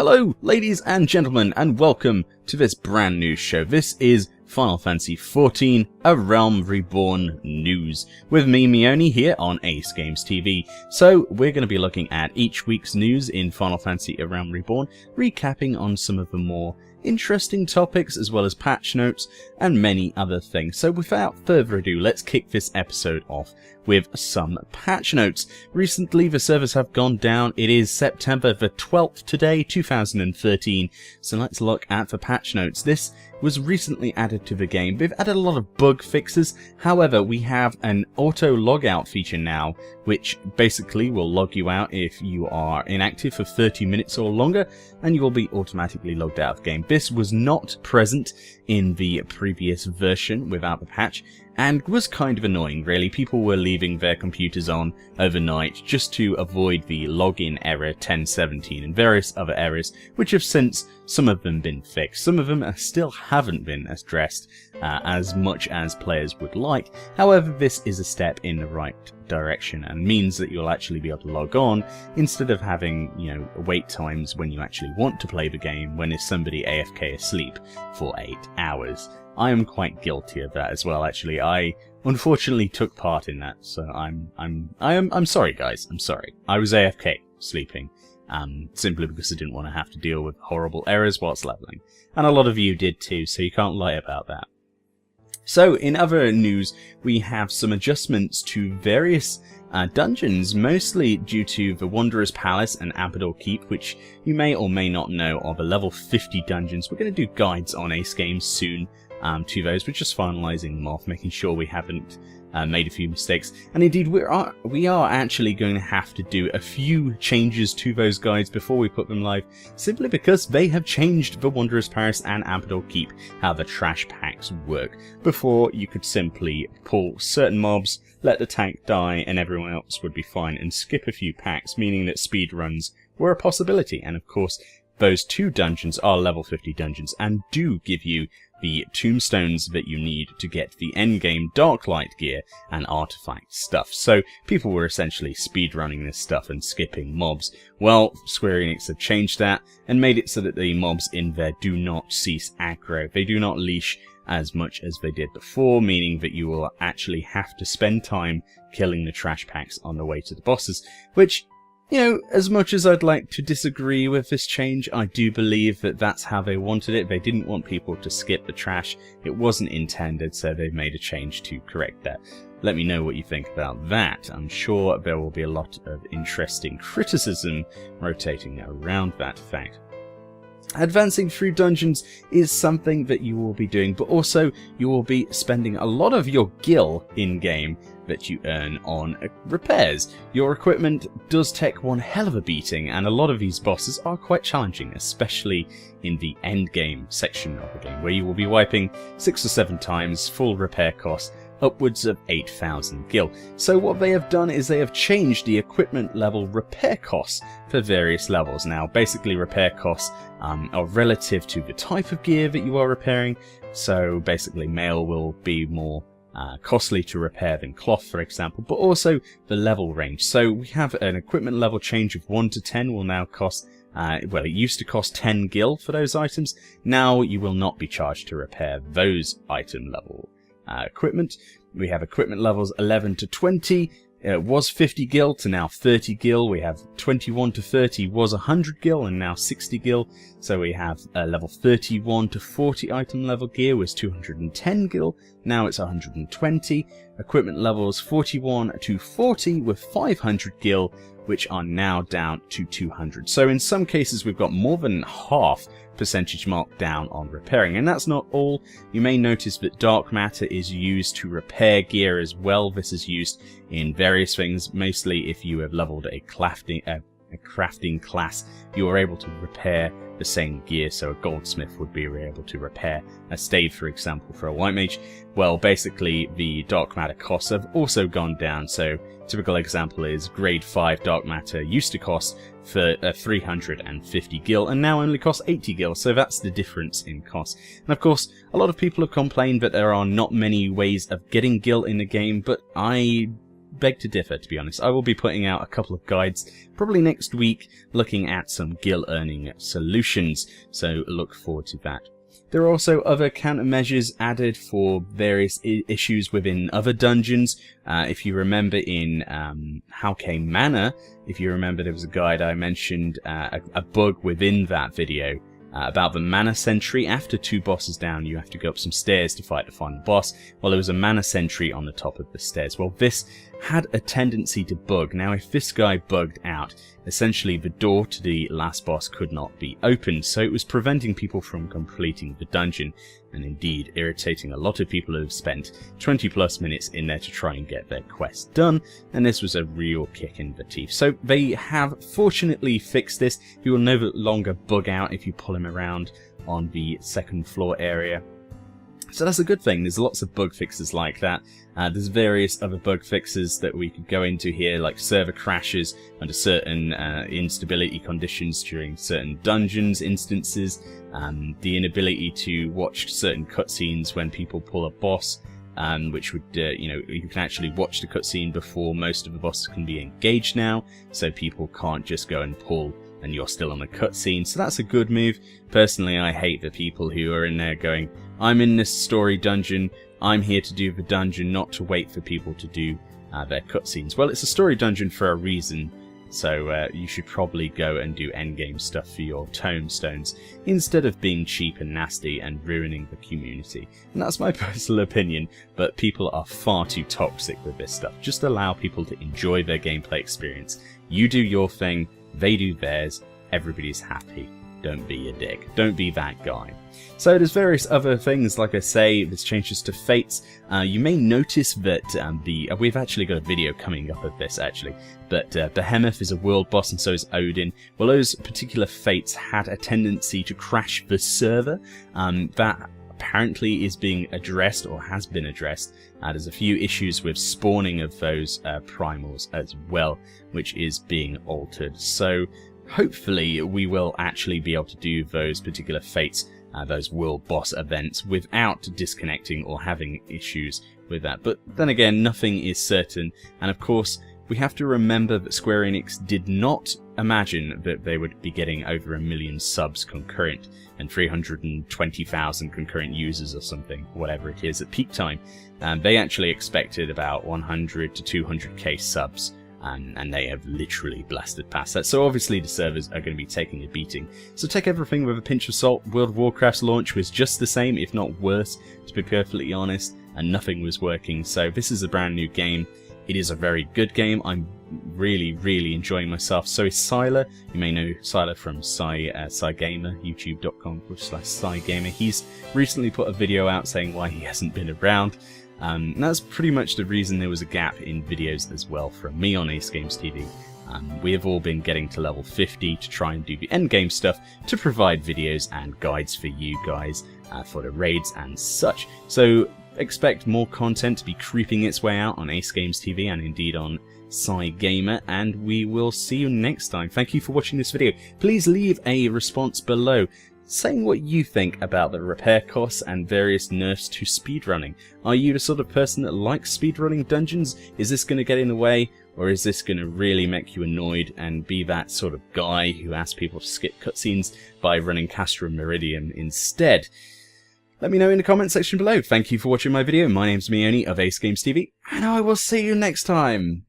Hello, ladies and gentlemen, and welcome to this brand new show. This is Final Fantasy XIV, A Realm Reborn news, with me, Mioni, here on Ace Games TV. So, we're going to be looking at each week's news in Final Fantasy A Realm Reborn, recapping on some of the more interesting topics, as well as patch notes, and many other things. So, without further ado, let's kick this episode off with some patch notes. Recently, the servers have gone down. It is September the 12th today, 2013. So let's look at the patch notes. This was recently added to the game. They've added a lot of bug fixes. However, we have an auto logout feature now, which basically will log you out if you are inactive for 30 minutes or longer, and you will be automatically logged out of the game. This was not present in the previous version without the patch, and was kind of annoying, really. People were leaving their computers on overnight just to avoid the login error 1017 and various other errors, which have since, some of them, been fixed. Some of them still haven't been addressed as much as players would like. However, this is a step in the right direction and means that you'll actually be able to log on instead of having, wait times when you actually want to play the game when there's somebody AFK asleep for 8 hours. I am quite guilty of that as well, actually. I unfortunately took part in that, so I'm sorry, guys. I'm sorry. I was AFK sleeping, simply because I didn't want to have to deal with horrible errors whilst leveling, and a lot of you did too, so you can't lie about that. So, in other news, we have some adjustments to various dungeons, mostly due to the Wanderer's Palace and Amperdor Keep, which you may or may not know are the level 50 dungeons. We're going to do guides on Ace Games soon to those. We're just finalising them off, making sure we haven't made a few mistakes. And indeed, we are actually going to have to do a few changes to those guides before we put them live, simply because they have changed the Wanderer's Palace and Amperdor Keep, how the trash packs work. Before, you could simply pull certain mobs, let the tank die, and everyone else would be fine, and skip a few packs, meaning that speed runs were a possibility. And of course, those two dungeons are level 50 dungeons and do give you the tombstones that you need to get the endgame Darklight gear and artifact stuff. So people were essentially speedrunning this stuff and skipping mobs. Well, Square Enix have changed that and made it so that the mobs in there do not cease aggro. They do not leash as much as they did before, meaning that you will actually have to spend time killing the trash packs on the way to the bosses, which, as much as I'd like to disagree with this change, I do believe that that's how they wanted it. They didn't want people to skip the trash. It wasn't intended, so they've made a change to correct that. Let me know what you think about that. I'm sure there will be a lot of interesting criticism rotating around that fact. Advancing through dungeons is something that you will be doing, but also you will be spending a lot of your gil in-game that you earn on repairs. Your equipment does take one hell of a beating, and a lot of these bosses are quite challenging, especially in the end game section of the game, where you will be wiping 6 or 7 times, full repair costs, upwards of 8,000 gil. So what they have done is they have changed the equipment level repair costs for various levels. Now, basically repair costs are relative to the type of gear that you are repairing. So basically mail will be more costly to repair than cloth, for example, but also the level range. So we have an equipment level change of 1 to 10 will now cost, well, it used to cost 10 gil for those items. Now you will not be charged to repair those item level equipment. We have equipment levels 11 to 20. It was 50 gil to now 30 gil. We have 21 to 30 was 100 gil and now 60 gil. So we have level 31 to 40 item level gear was 210 gil. Now it's 120. Equipment levels 41 to 40 with 500 gil, which are now down to 200. So in some cases we've got more than half percentage mark down on repairing, and that's not all. You may notice that dark matter is used to repair gear as well. This is used in various things, mostly if you have leveled a crafting class, you are able to repair the same gear. So a goldsmith would be able to repair a stave, for example, for a white mage. Well, basically the dark matter costs have also gone down. So typical example is grade 5 dark matter used to cost for 350 gil and now only costs 80 gil. So that's the difference in cost. And of course, a lot of people have complained that there are not many ways of getting gil in the game, but I beg to differ, to be honest. I will be putting out a couple of guides, probably next week, looking at some gil earning solutions, so look forward to that. There are also other countermeasures added for various issues within other dungeons. If you remember in Howcame Manor, if you remember there was a guide I mentioned, a bug within that video about the mana sentry. After 2 bosses down, you have to go up some stairs to fight the final boss. Well, there was a mana sentry on the top of the stairs. Well, this had a tendency to bug. Now, if this guy bugged out, essentially the door to the last boss could not be opened, so it was preventing people from completing the dungeon, and indeed irritating a lot of people who have spent 20+ minutes in there to try and get their quest done, and this was a real kick in the teeth. So they have fortunately fixed this. He will no longer bug out if you pull him around on the 2nd floor area. So that's a good thing. There's lots of bug fixes like that. There's various other bug fixes that we could go into here, like server crashes under certain instability conditions during certain dungeons instances, the inability to watch certain cutscenes when people pull a boss, which would, you can actually watch the cutscene before most of the bosses can be engaged now, so people can't just go and pull and you're still on a cutscene, so that's a good move. Personally, I hate the people who are in there going, I'm in this story dungeon, I'm here to do the dungeon, not to wait for people to do their cutscenes. Well, it's a story dungeon for a reason, so you should probably go and do endgame stuff for your tomestones, instead of being cheap and nasty and ruining the community. And that's my personal opinion, but people are far too toxic with this stuff. Just allow people to enjoy their gameplay experience. You do your thing, they do theirs, everybody's happy. Don't be a dick. Don't be that guy. So there's various other things, like I say, there's changes to fates. You may notice that we've actually got a video coming up of this actually, but Behemoth is a world boss and so is Odin. Well, those particular fates had a tendency to crash the server. That apparently is being addressed, or has been addressed. There's a few issues with spawning of those primals as well, which is being altered. So hopefully we will actually be able to do those particular fates, those world boss events, without disconnecting or having issues with that. But then again, nothing is certain, and of course we have to remember that Square Enix did not imagine that they would be getting over 1 million subs concurrent and 320,000 concurrent users or something, whatever it is at peak time. They actually expected about 100 to 200k subs. And they have literally blasted past that. So obviously the servers are going to be taking a beating. So take everything with a pinch of salt. World of Warcraft's launch was just the same, if not worse, to be perfectly honest, and nothing was working. So this is a brand new game. It is a very good game. I'm really, really enjoying myself. So is Sylar. You may know Sylar from Cygamer, youtube.com/Cygamer. He's recently put a video out saying why he hasn't been around. And that's pretty much the reason there was a gap in videos as well from me on Ace Games TV. We have all been getting to level 50 to try and do the endgame stuff to provide videos and guides for you guys for the raids and such. So expect more content to be creeping its way out on Ace Games TV and indeed on Cygamer, and we will see you next time. Thank you for watching this video. Please leave a response below saying what you think about the repair costs and various nerfs to speedrunning. Are you the sort of person that likes speedrunning dungeons? Is this going to get in the way, or is this going to really make you annoyed and be that sort of guy who asks people to skip cutscenes by running Castrum Meridian instead? Let me know in the comment section below. Thank you for watching my video. My name's Meoni of Ace Games TV, and I will see you next time.